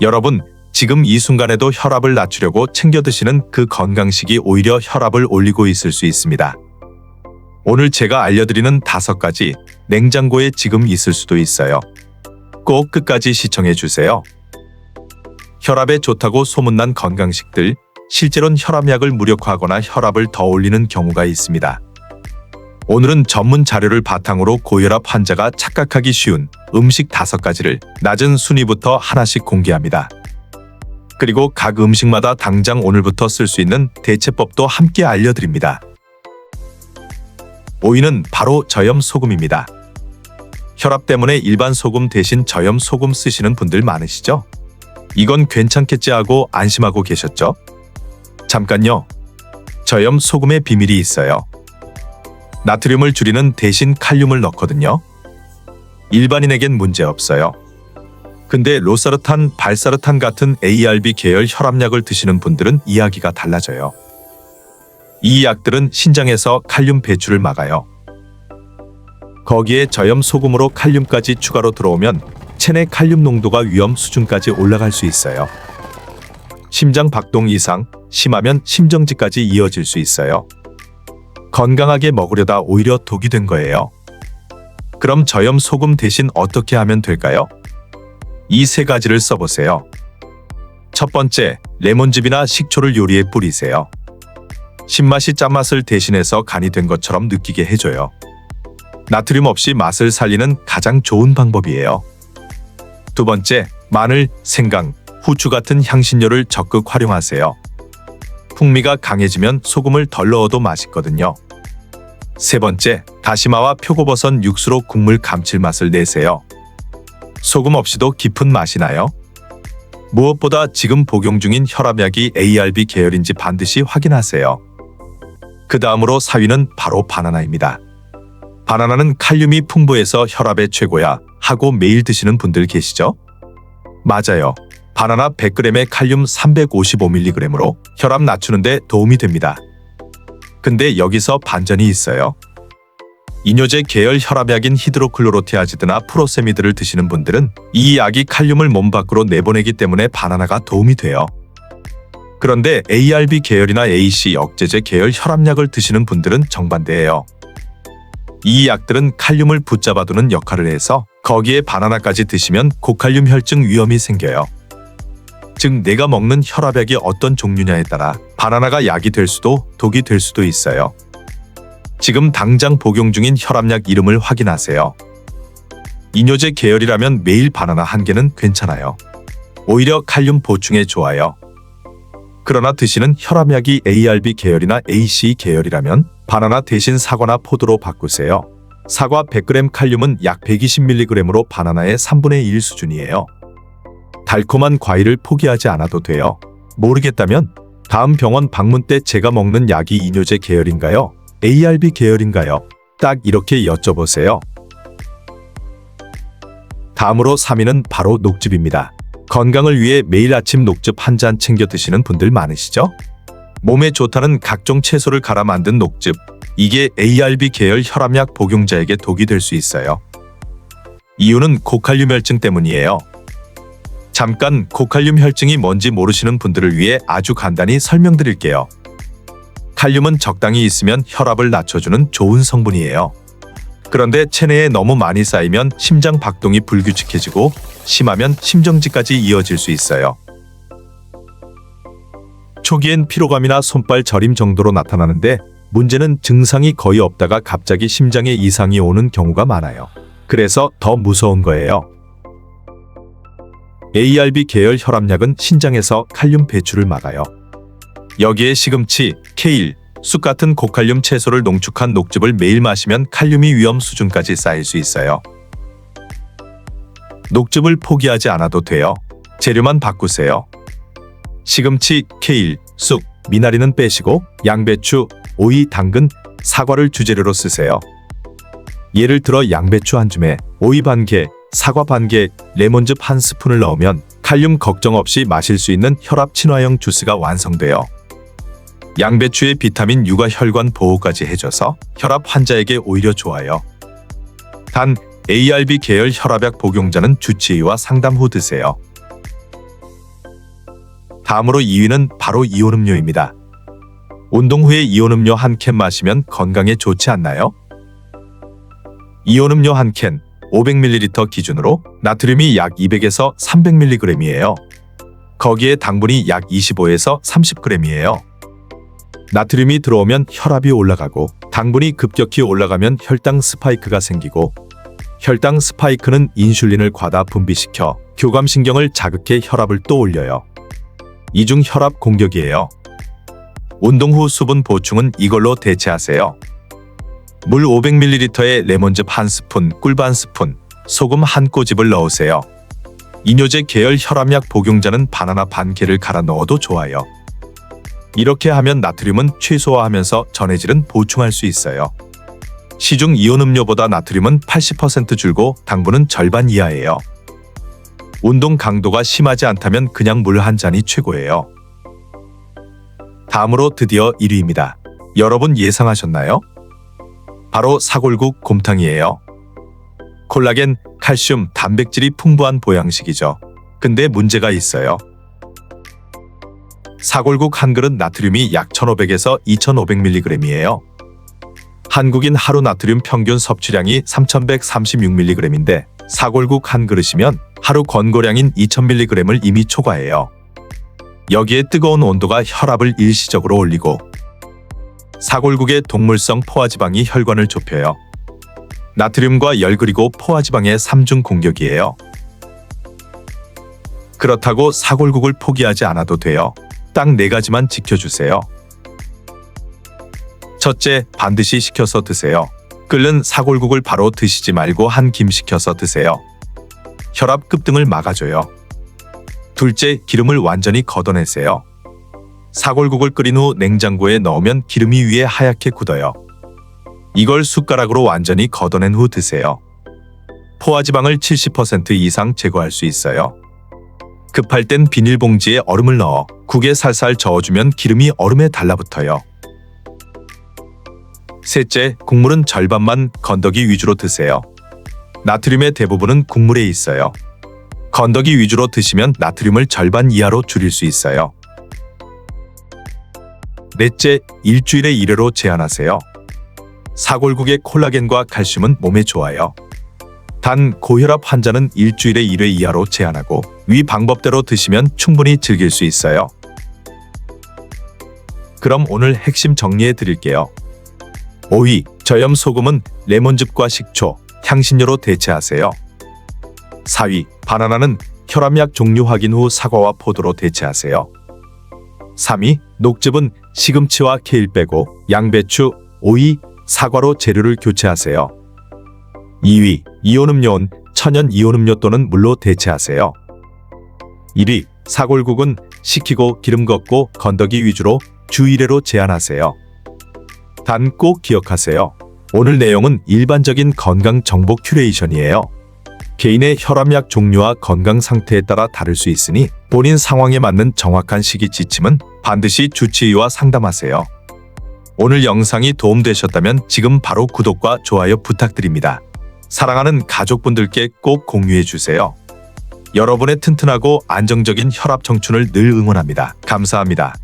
여러분, 지금 이 순간에도 혈압을 낮추려고 챙겨 드시는 그 건강식이 오히려 혈압을 올리고 있을 수 있습니다. 오늘 제가 알려드리는 5가지 냉장고에 지금 있을 수도 있어요. 꼭 끝까지 시청해 주세요. 혈압에 좋다고 소문난 건강식들, 실제로는 혈압약을 무력화하거나 혈압을 더 올리는 경우가 있습니다. 오늘은 전문 자료를 바탕으로 고혈압 환자가 착각하기 쉬운 음식 5가지를 낮은 순위부터 하나씩 공개합니다. 그리고 각 음식마다 당장 오늘부터 쓸 수 있는 대체법도 함께 알려드립니다. 5위는 바로 저염 소금입니다. 혈압 때문에 일반 소금 대신 저염 소금 쓰시는 분들 많으시죠? 이건 괜찮겠지 하고 안심하고 계셨죠? 잠깐요. 저염 소금의 비밀이 있어요. 나트륨을 줄이는 대신 칼륨을 넣거든요. 일반인에겐 문제 없어요. 근데 로사르탄, 발사르탄 같은 ARB 계열 혈압약을 드시는 분들은 이야기가 달라져요. 이 약들은 신장에서 칼륨 배출을 막아요. 거기에 저염 소금으로 칼륨까지 추가로 들어오면 체내 칼륨 농도가 위험 수준까지 올라갈 수 있어요. 심장 박동 이상, 심하면 심정지까지 이어질 수 있어요. 건강하게 먹으려다 오히려 독이 된 거예요. 그럼 저염 소금 대신 어떻게 하면 될까요? 이 3가지를 써보세요. 첫 번째, 레몬즙이나 식초를 요리에 뿌리세요. 신맛이 짠맛을 대신해서 간이 된 것처럼 느끼게 해줘요. 나트륨 없이 맛을 살리는 가장 좋은 방법이에요. 두 번째, 마늘, 생강, 후추 같은 향신료를 적극 활용하세요. 풍미가 강해지면 소금을 덜 넣어도 맛있거든요. 세 번째, 다시마와 표고버섯 육수로 국물 감칠맛을 내세요. 소금 없이도 깊은 맛이 나요. 무엇보다 지금 복용 중인 혈압약이 ARB 계열인지 반드시 확인하세요. 그 다음으로 4위는 바로 바나나입니다. 바나나는 칼륨이 풍부해서 혈압에 최고야 하고 매일 드시는 분들 계시죠? 맞아요. 바나나 100g에 칼륨 355mg으로 혈압 낮추는데 도움이 됩니다. 근데 여기서 반전이 있어요. 이뇨제 계열 혈압약인 히드로클로로티아지드나 프로세미드를 드시는 분들은 이 약이 칼륨을 몸 밖으로 내보내기 때문에 바나나가 도움이 돼요. 그런데 ARB 계열이나 AC 억제제 계열 혈압약을 드시는 분들은 정반대예요. 이 약들은 칼륨을 붙잡아두는 역할을 해서 거기에 바나나까지 드시면 고칼륨 혈증 위험이 생겨요. 즉 내가 먹는 혈압약이 어떤 종류냐에 따라 바나나가 약이 될 수도 독이 될 수도 있어요. 지금 당장 복용 중인 혈압약 이름을 확인하세요. 이뇨제 계열이라면 매일 바나나 1개는 괜찮아요. 오히려 칼륨 보충에 좋아요. 그러나 드시는 혈압약이 ARB 계열이나 AC 계열이라면 바나나 대신 사과나 포도로 바꾸세요. 사과 100g 칼륨은 약 120mg으로 바나나의 3분의 1 수준이에요. 달콤한 과일을 포기하지 않아도 돼요. 모르겠다면 다음 병원 방문 때 제가 먹는 약이 이뇨제 계열인가요? ARB 계열인가요? 딱 이렇게 여쭤보세요. 다음으로 3위는 바로 녹즙입니다. 건강을 위해 매일 아침 녹즙 한 잔 챙겨 드시는 분들 많으시죠? 몸에 좋다는 각종 채소를 갈아 만든 녹즙, 이게 ARB 계열 혈압약 복용자에게 독이 될 수 있어요. 이유는 고칼륨 혈증 때문이에요. 잠깐 고칼륨 혈증이 뭔지 모르시는 분들을 위해 아주 간단히 설명드릴게요. 칼륨은 적당히 있으면 혈압을 낮춰주는 좋은 성분이에요. 그런데 체내에 너무 많이 쌓이면 심장 박동이 불규칙해지고 심하면 심정지까지 이어질 수 있어요. 초기엔 피로감이나 손발 저림 정도로 나타나는데 문제는 증상이 거의 없다가 갑자기 심장에 이상이 오는 경우가 많아요. 그래서 더 무서운 거예요. ARB 계열 혈압약은 신장에서 칼륨 배출을 막아요. 여기에 시금치, 케일, 쑥 같은 고칼륨 채소를 농축한 녹즙을 매일 마시면 칼륨이 위험 수준까지 쌓일 수 있어요. 녹즙을 포기하지 않아도 돼요. 재료만 바꾸세요. 시금치, 케일, 쑥, 미나리는 빼시고 양배추, 오이, 당근, 사과를 주재료로 쓰세요. 예를 들어 양배추 한 줌에 오이 반 개, 사과 반 개, 레몬즙 한 스푼을 넣으면 칼륨 걱정 없이 마실 수 있는 혈압 친화형 주스가 완성돼요. 양배추의 비타민 U가 혈관 보호까지 해줘서 혈압 환자에게 오히려 좋아요. 단, ARB 계열 혈압약 복용자는 주치의와 상담 후 드세요. 다음으로 2위는 바로 이온음료입니다. 운동 후에 이온음료 한 캔 마시면 건강에 좋지 않나요? 이온음료 한 캔 500ml 기준으로 나트륨이 약 200에서 300mg이에요. 거기에 당분이 약 25에서 30g이에요. 나트륨이 들어오면 혈압이 올라가고 당분이 급격히 올라가면 혈당 스파이크가 생기고 혈당 스파이크는 인슐린을 과다 분비시켜 교감신경을 자극해 혈압을 또 올려요. 이중 혈압 공격이에요. 운동 후 수분 보충은 이걸로 대체하세요. 물 500ml에 레몬즙 1스푼, 꿀 반스푼, 소금 한 꼬집을 넣으세요. 이뇨제 계열 혈압약 복용자는 바나나 반 개를 갈아 넣어도 좋아요. 이렇게 하면 나트륨은 최소화하면서 전해질은 보충할 수 있어요. 시중 이온음료보다 나트륨은 80% 줄고 당분은 절반 이하예요. 운동 강도가 심하지 않다면 그냥 물 한 잔이 최고예요. 다음으로 드디어 1위입니다. 여러분 예상하셨나요? 바로 사골국 곰탕이에요. 콜라겐, 칼슘, 단백질이 풍부한 보양식이죠. 근데 문제가 있어요. 사골국 한 그릇 나트륨이 약 1500에서 2500mg이에요. 한국인 하루 나트륨 평균 섭취량이 3136mg인데 사골국 한 그릇이면 하루 권고량인 2000mg을 이미 초과해요. 여기에 뜨거운 온도가 혈압을 일시적으로 올리고 사골국의 동물성 포화지방이 혈관을 좁혀요. 나트륨과 열 그리고 포화지방의 3중 공격이에요. 그렇다고 사골국을 포기하지 않아도 돼요. 딱 4가지만 지켜주세요. 첫째, 반드시 식혀서 드세요. 끓는 사골국을 바로 드시지 말고 한 김 식혀서 드세요. 혈압 급등을 막아줘요. 둘째, 기름을 완전히 걷어내세요. 사골국을 끓인 후 냉장고에 넣으면 기름이 위에 하얗게 굳어요. 이걸 숟가락으로 완전히 걷어낸 후 드세요. 포화지방을 70% 이상 제거할 수 있어요. 급할 땐 비닐봉지에 얼음을 넣어 국에 살살 저어주면 기름이 얼음에 달라붙어요. 셋째, 국물은 절반만 건더기 위주로 드세요. 나트륨의 대부분은 국물에 있어요. 건더기 위주로 드시면 나트륨을 절반 이하로 줄일 수 있어요. 넷째, 일주일에 1회로 제한하세요. 사골국의 콜라겐과 칼슘은 몸에 좋아요. 단 고혈압 환자는 일주일에 1회 이하로 제한하고 위 방법대로 드시면 충분히 즐길 수 있어요. 그럼 오늘 핵심 정리해 드릴게요. 5위, 저염 소금은 레몬즙과 식초, 향신료로 대체하세요. 4위, 바나나는 혈압약 종류 확인 후 사과와 포도로 대체하세요. 3위, 녹즙은 시금치와 케일 빼고 양배추, 오이, 사과로 재료를 교체하세요. 2위, 이온음료는 천연 이온음료 또는 물로 대체하세요. 1위, 사골국은 식히고 기름 걷고 건더기 위주로 주 1회로 제한하세요. 단 꼭 기억하세요. 오늘 내용은 일반적인 건강 정보 큐레이션이에요. 개인의 혈압약 종류와 건강 상태에 따라 다를 수 있으니 본인 상황에 맞는 정확한 식이 지침은 반드시 주치의와 상담하세요. 오늘 영상이 도움되셨다면 지금 바로 구독과 좋아요 부탁드립니다. 사랑하는 가족분들께 꼭 공유해주세요. 여러분의 튼튼하고 안정적인 혈압 청춘을 늘 응원합니다. 감사합니다.